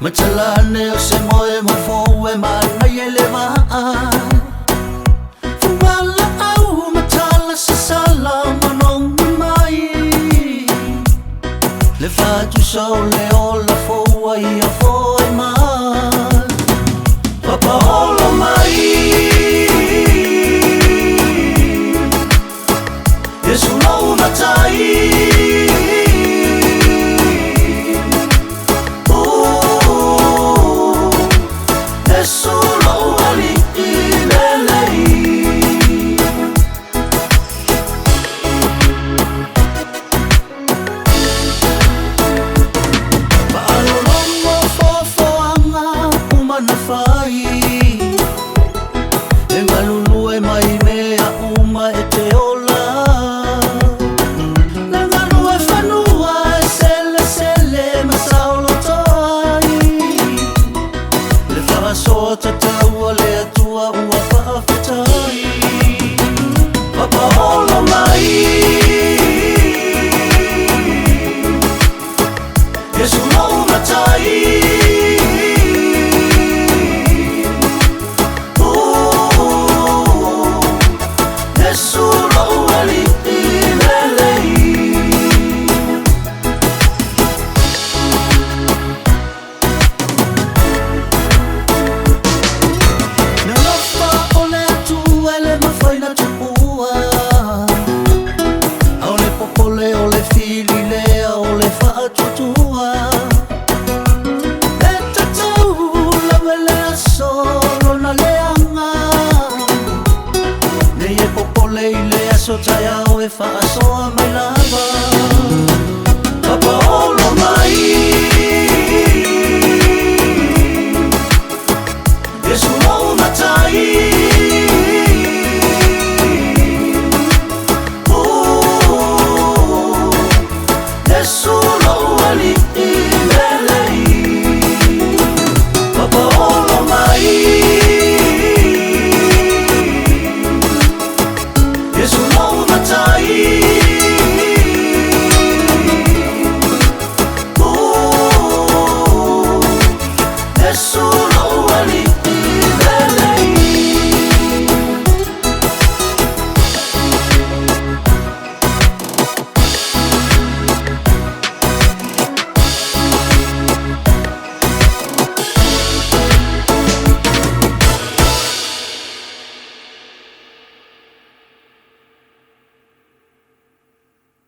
Matalane o se moe mo fo e mana ye le maa Fumala au matala sa sala manong mai Le fatu so le ola fo ai a fo e mai Papa olo mai Yesu no matai So taya o e wha soa mai lava Papa olo mai Yesu no matai Yesu no ali